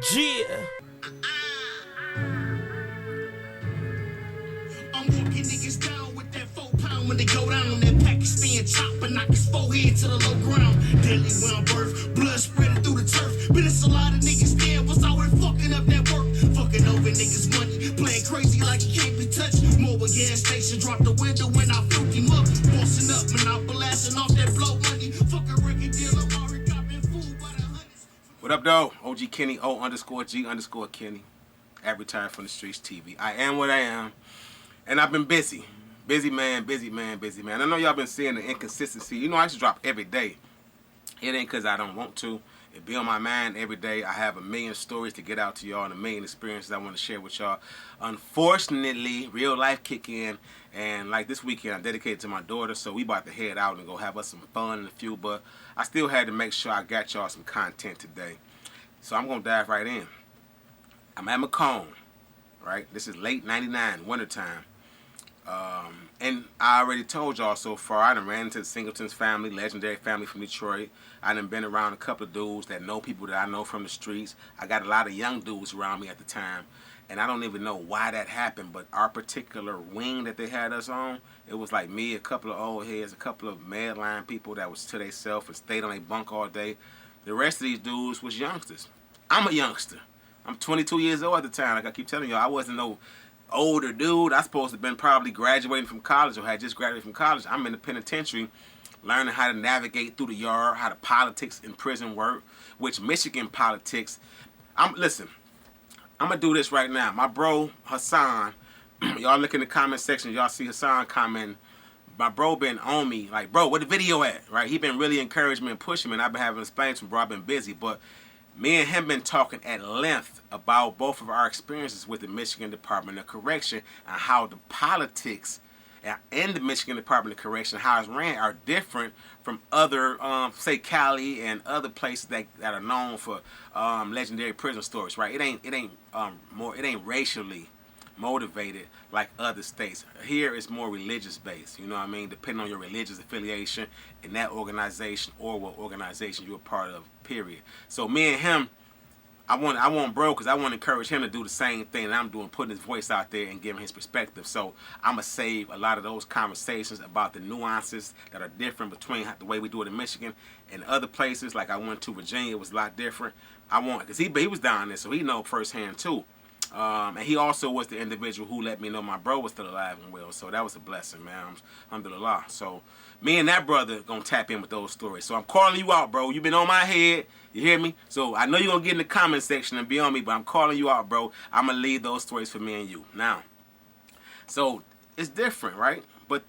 Yeah. I'm walking niggas down with that 4 pound when they go down. That Pakistan chop and knock his forehead to the low ground. Deadly when I'm birth, blood spreading through the turf. But it's a lot of niggas dead, was out here fucking up that work. Fucking over niggas' money, playing crazy like he can't be touched. Mobile gas station, drop the window when I fluke him up. Bossing up, man, I'm blasting off that blow money. Fucking record deal, I'm already copping food by the hundreds. What up, though? OG Kenny, O_G_ Kenny, at Retired from the Streets TV. I am what I am, and I've been busy. Busy man. I know y'all been seeing the inconsistency. You know, I used to drop every day. It ain't because I don't want to. It be on my mind every day. I have a million stories to get out to y'all and a million experiences I want to share with y'all. Unfortunately, real life kick in, and like this weekend, I'm dedicated to my daughter, so we about to head out and go have us some fun and a few, but I still had to make sure I got y'all some content today. So I'm going to dive right in. I'm at Macomb, right? This is late 99, wintertime. And I already told y'all so far, I done ran into the Singleton's family, legendary family from Detroit. I done been around a couple of dudes that know people that I know from the streets. I got a lot of young dudes around me at the time. And I don't even know why that happened, but our particular wing that they had us on, it was like me, a couple of old heads, a couple of Medline people that was to themselves and stayed on their bunk all day. The rest of these dudes was youngsters. I'm a youngster. I'm 22 years old at the time. Like I keep telling y'all, I wasn't no older dude. I supposed to have been probably graduating from college or had just graduated from college. I'm in the penitentiary learning how to navigate through the yard, how the politics in prison work, which Michigan politics. Listen, I'm going to do this right now. My bro, Hassan, y'all look in the comment section, y'all see Hassan commenting. My bro been on me, like, bro, where the video at, right? He been really encouraging me and pushing me, and I've been having to explain to him, bro, I've been busy, but me and him been talking at length about both of our experiences with the Michigan Department of Correction and how the politics in the Michigan Department of Correction, how it's ran, are different from other, say Cali and other places that are known for legendary prison stories, right? It ain't racially motivated like other states. Here it's more religious based, you know what I mean? Depending on your religious affiliation in that organization or what organization you're a part of, period. So me and him, I want bro, because I want to encourage him to do the same thing that I'm doing, putting his voice out there and giving his perspective. So I'm going to save a lot of those conversations about the nuances that are different between the way we do it in Michigan and other places. Like I went to Virginia, it was a lot different. Because he was down there, so he know firsthand too. And he also was the individual who let me know my bro was still alive and well. So that was a blessing, man. Alhamdulillah. So me and that brother gonna tap in with those stories. So I'm calling you out, bro. You've been on my head. You hear me? So I know you're gonna get in the comment section and be on me, but I'm calling you out, bro. I'm gonna leave those stories for me and you. Now, so it's different, right? But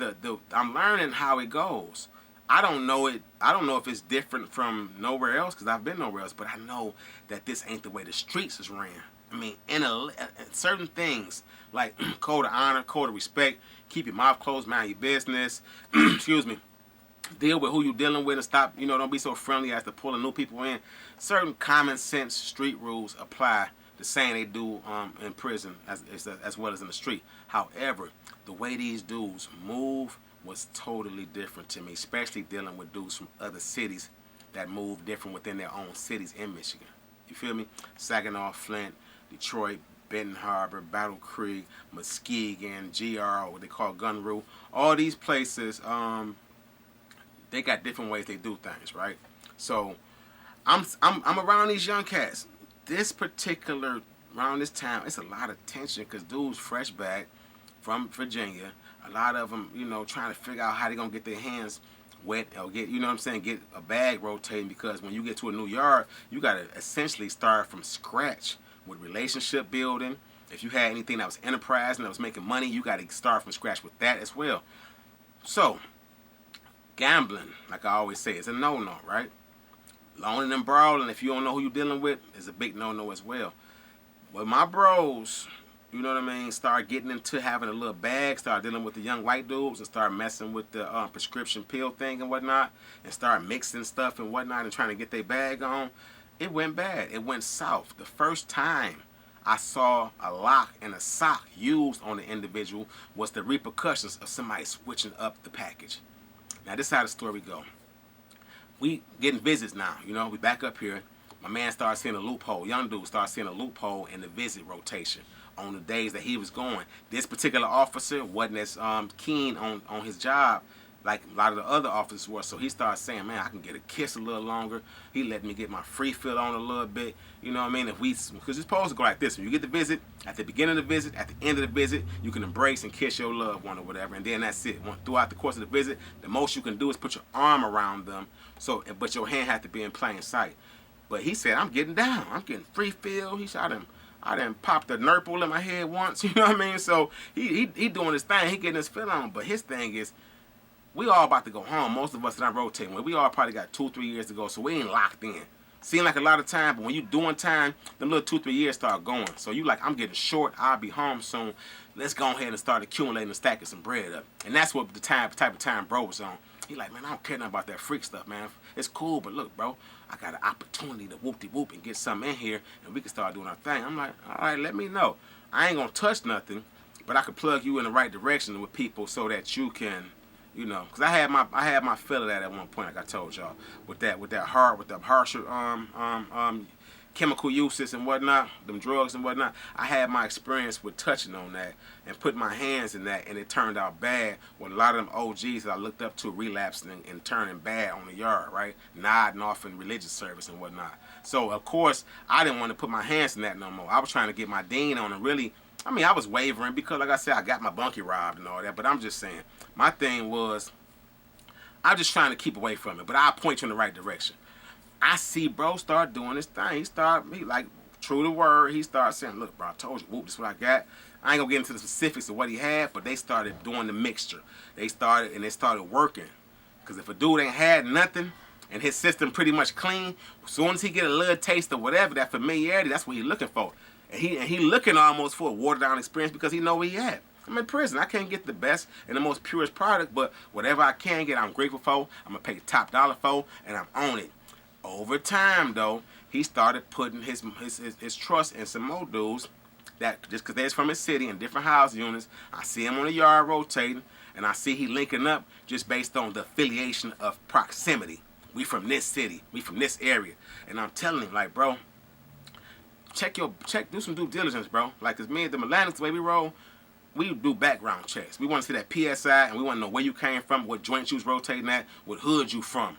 I'm learning how it goes. I don't know if it's different from nowhere else because I've been nowhere else, but I know that this ain't the way the streets is ran. I mean, in certain things like code of honor, code of respect, keep your mouth closed, mind your business. Excuse me. Deal with who you're dealing with and stop. Don't be so friendly as to pulling new people in. Certain common sense street rules apply the same they do in prison as well as in the street. However, the way these dudes move was totally different to me, especially dealing with dudes from other cities that move different within their own cities in Michigan. You feel me? Saginaw, Flint, Detroit, Benton Harbor, Battle Creek, Muskegon, GR, what they call Gun Rule. All these places, they got different ways they do things, right? So I'm around these young cats. Around this time, it's a lot of tension because dudes fresh back from Virginia. A lot of them, trying to figure out how they're going to get their hands wet or get a bag rotating, because when you get to a new yard, you got to essentially start from scratch with relationship building. If you had anything that was enterprise and that was making money, you got to start from scratch with that as well. So, gambling, like I always say, is a no-no, right? Loaning and borrowing, if you don't know who you're dealing with, is a big no-no as well. Well, my bros, start getting into having a little bag, start dealing with the young white dudes and start messing with the prescription pill thing and whatnot, and start mixing stuff and whatnot and trying to get their bag on. It went bad. It went south. The first time I saw a lock and a sock used on the individual was the repercussions of somebody switching up the package. Now, this is how the story go. We getting visits now. We back up here. my man started seeing a loophole. Young dude started seeing a loophole in the visit rotation on the days that he was going. This particular officer wasn't as keen on his job like a lot of the other officers were. So he started saying, man, I can get a kiss a little longer. He let me get my free fill on a little bit. You know what I mean? Because it's supposed to go like this. When you get the visit, at the beginning of the visit, at the end of the visit, you can embrace and kiss your loved one or whatever. And then that's it. Throughout the course of the visit, the most you can do is put your arm around them. But your hand has to be in plain sight. But he said, I'm getting down. I'm getting free fill. He said, I done popped a nurple in my head once. You know what I mean? So he doing his thing. He getting his fill on. But his thing is, we all about to go home. Most of us that I'm rotating with, we all probably got 2-3 years to go, so we ain't locked in. Seem like a lot of time, but when you doing time, them little 2-3 years start going. So you like, I'm getting short. I'll be home soon. Let's go ahead and start accumulating and stacking some bread up. And that's what the type of time bro was on. He like, man, I don't care nothing about that freak stuff, man. It's cool, but look, bro, I got an opportunity to whoop-de-whoop and get something in here, and we can start doing our thing. I'm like, all right, let me know. I ain't gonna touch nothing, but I can plug you in the right direction with people so that you can. You know, because I had my fill of that at one point, like I told y'all, with the harsher chemical uses and whatnot, them drugs and whatnot. I had my experience with touching on that and putting my hands in that, and it turned out bad. With a lot of them OGs that I looked up to relapsing and turning bad on the yard, right, nodding off in religious service and whatnot. So of course I didn't want to put my hands in that no more. I was trying to get my dean on and really. I mean, I was wavering because, like I said, I got my bunkie robbed and all that. But I'm just saying, my thing was, I'm just trying to keep away from it. But I'll point you in the right direction. I see bro start doing this thing. He like, true to word, he started saying, look, bro, I told you, whoop, this is what I got. I ain't going to get into the specifics of what he had, but they started doing the mixture. They started working. Because if a dude ain't had nothing, and his system pretty much clean, as soon as he get a little taste of whatever, that familiarity, that's what he looking for. And he looking almost for a watered down experience because he know where he at. I'm in prison. I can't get the best and the most purest product, but whatever I can get, I'm grateful for. I'm going to pay top dollar for, and I'm on it. Over time, though, he started putting his trust in some more dudes that just because they're from his city in different house units. I see him on the yard rotating, and I see he linking up just based on the affiliation of proximity. We from this city. We from this area. And I'm telling him, like, bro, do some due diligence, bro. Like, cause me and the Atlantics, the way we roll, we do background checks. We want to see that PSI, and we want to know where you came from, what joints you was rotating at, what hood you from,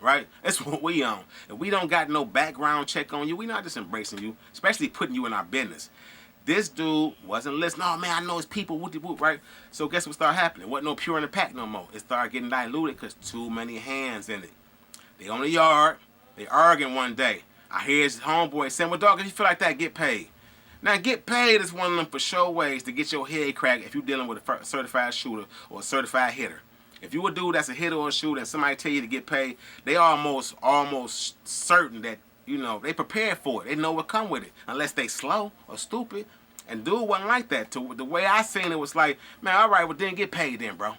right? That's what we on. If we don't got no background check on you, we not just embracing you, especially putting you in our business. This dude wasn't listening. Oh, man, I know his people, whoop-de-whoop, right? So guess what started happening? It wasn't no pure in the pack no more. It started getting diluted because too many hands in it. They on the yard. They arguing one day. I hear his homeboy saying, well, dog, if you feel like that, get paid. Now, get paid is one of them for sure ways to get your head cracked if you're dealing with a certified shooter or a certified hitter. If you a dude that's a hitter or a shooter and somebody tell you to get paid, they almost certain that, you know, they prepared for it. They know what come with it, unless they slow or stupid. And dude wasn't like that. The way I seen it was like, man, all right, well, then get paid then, bro.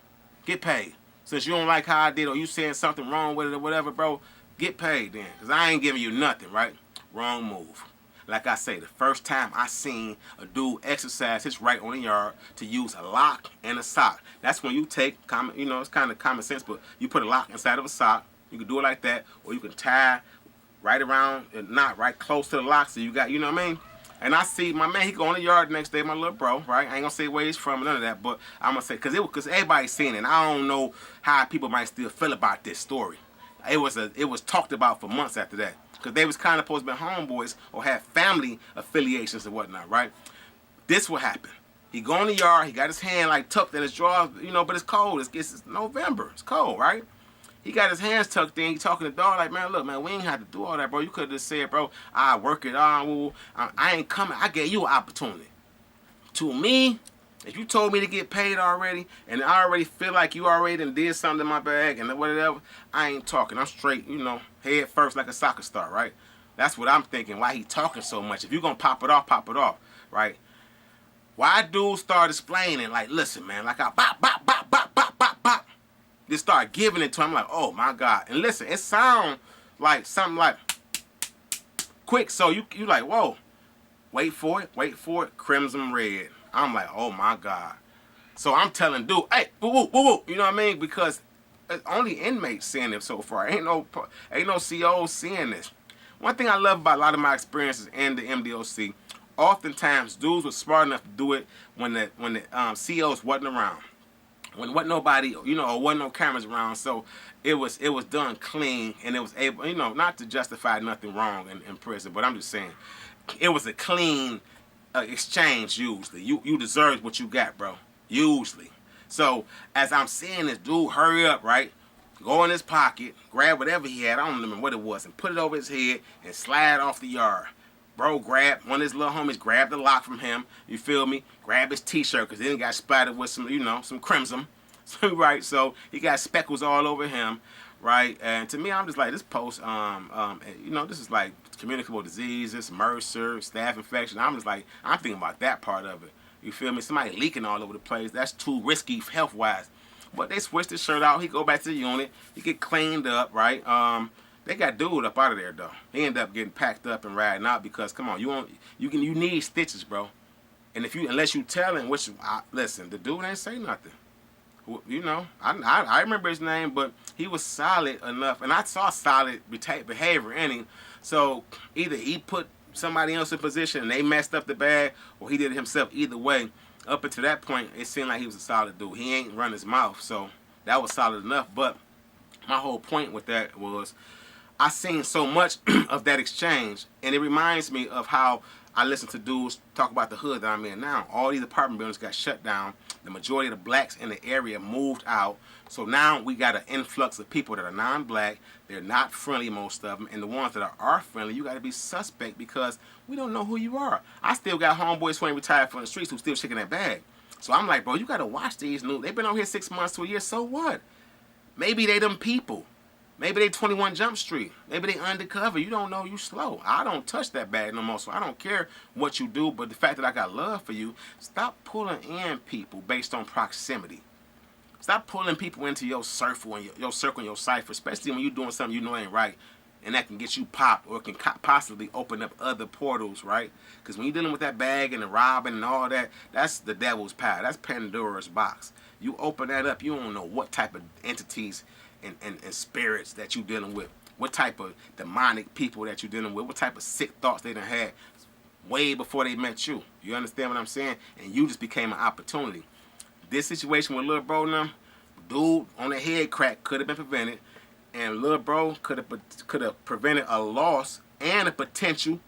Get paid. Since you don't like how I did or you saying something wrong with it or whatever, bro, get paid then. Because I ain't giving you nothing, right? Wrong move. Like I say, the first time I seen a dude exercise his right on the yard to use a lock and a sock. That's when you take, you know, it's kind of common sense, but you put a lock inside of a sock. You can do it like that, or you can tie right around and not right close to the lock so you got, you know what I mean? And I see my man, he go on the yard the next day, my little bro, right? I ain't gonna say where he's from, none of that, but I'm gonna say, because everybody's seen it, and I don't know how people might still feel about this story. It was talked about for months after that. Because they was kind of supposed to be homeboys or have family affiliations and whatnot, right? This what happened. He go in the yard, he got his hand like tucked in his drawers, you know, but it's cold. It's November. It's cold, right? He got his hands tucked in. He talking to the dog like, man, look, man, we ain't have to do all that, bro. You could have just said, bro, I work it on. I ain't coming. I gave you an opportunity. To me, if you told me to get paid already, and I already feel like you already done did something in my bag and whatever, I ain't talking. I'm straight, you know, head first like a soccer star, right? That's what I'm thinking. Why he talking so much? If you gonna pop it off, right? Why dudes start explaining, like, listen, man, like I bop, bop, bop, bop, bop, bop, bop. Just start giving it to him like, oh my God. And listen, it sound like something like quick, so you like, whoa. Wait for it, crimson red. I'm like, oh my God. So I'm telling dude, hey, woo, woo, woo, woo. You know what I mean? Because only inmates seeing it so far. Ain't no COs seeing this. One thing I love about a lot of my experiences in the MDOC, oftentimes dudes were smart enough to do it when the CEOs wasn't around, when wasn't nobody, or wasn't no cameras around. So it was done clean, and it was able, not to justify nothing wrong in prison, but I'm just saying it was a clean exchange. Usually, you deserve what you got, bro. Usually. So as I'm seeing this dude hurry up, right? Go in his pocket, grab whatever he had, I don't remember what it was, and put it over his head and slide off the yard. Bro, one of his little homies grabbed the lock from him, you feel me? Grab his t-shirt, because then he got splattered with some crimson. So, right, so he got speckles all over him, right? And to me, I'm just like, this post, this is like communicable diseases, MRSA, staph infection. I'm thinking about that part of it. You feel me? Somebody leaking all over the place. That's too risky health-wise. But they switched his shirt out. He go back to the unit. He get cleaned up, right? They got dude up out of there though. He ended up getting packed up and riding out because come on, you need stitches, bro. And unless you tell him, listen, the dude ain't say nothing. I remember his name, but he was solid enough, and I saw solid behavior in him. So either he put somebody else in position and they messed up the bag, or he did it himself. Either way, up until that point, it seemed like he was a solid dude. He ain't run his mouth, so that was solid enough. But my whole point with that was I seen so much of that exchange, and it reminds me of how I listen to dudes talk about the hood that I'm in now. All these apartment buildings got shut down. The majority of the blacks in the area moved out. So now we got an influx of people that are non-black. They're not friendly, most of them. And the ones that are friendly, you got to be suspect because we don't know who you are. I still got homeboys who ain't retired from the streets who still shaking that bag. So I'm like, bro, you got to watch these new. They've been on here 6 months to a year. So what? Maybe they them people. Maybe they 21 Jump Street. Maybe they undercover. You don't know, you slow. I don't touch that bag no more, so I don't care what you do. But the fact that I got love for you, stop pulling in people based on proximity. Stop pulling people into your circle and your cipher, especially when you're doing something you know ain't right, and that can get you popped or can possibly open up other portals, right? Because when you're dealing with that bag and the robbing and all that, that's the devil's pie. That's Pandora's box. You open that up, you don't know what type of entities and spirits that you're dealing with, what type of demonic people that you're dealing with, what type of sick thoughts they done had way before they met you. You understand what I'm saying? And you just became an opportunity. This situation with little bro now, dude on the head crack could have been prevented, and little bro could have prevented a loss and a potential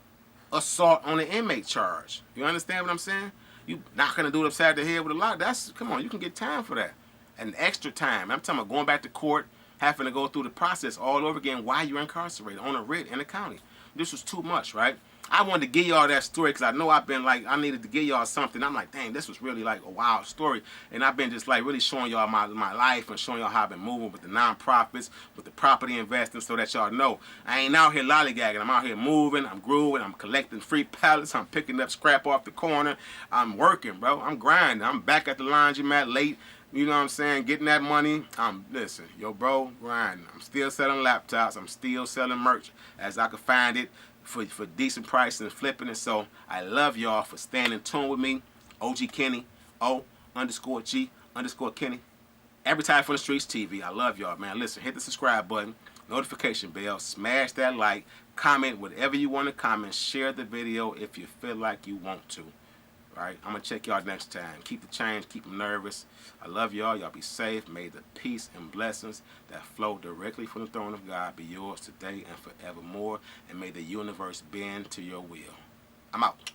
assault on an inmate charge. You understand what I'm saying? You not gonna do it upside the head with a lock. Come on, you can get time for that. And extra time. I'm talking about going back to court, having to go through the process all over again while you're incarcerated on a writ in the county. This was too much, right? I wanted to give y'all that story because I know I've been like, I needed to give y'all something. I'm like, dang, this was really like a wild story. And I've been just like really showing y'all my life and showing y'all how I've been moving with the nonprofits, with the property investing so that y'all know I ain't out here lollygagging. I'm out here moving, I'm grooving, I'm collecting free pallets, I'm picking up scrap off the corner. I'm working, bro. I'm grinding. I'm back at the laundromat late. You know what I'm saying? Getting that money. Listen, yo, bro, grinding. I'm still selling laptops. I'm still selling merch as I can find it for decent price and flipping it. So I love y'all for staying in tune with me. OG Kenny, O_G_Kenny. Advertise for the Streets TV. I love y'all, man. Listen, hit the subscribe button, notification bell, smash that like, comment whatever you want to comment, share the video if you feel like you want to. Right? I'm going to check y'all next time. Keep the change. Keep them nervous. I love y'all. Y'all be safe. May the peace and blessings that flow directly from the throne of God be yours today and forevermore. And may the universe bend to your will. I'm out.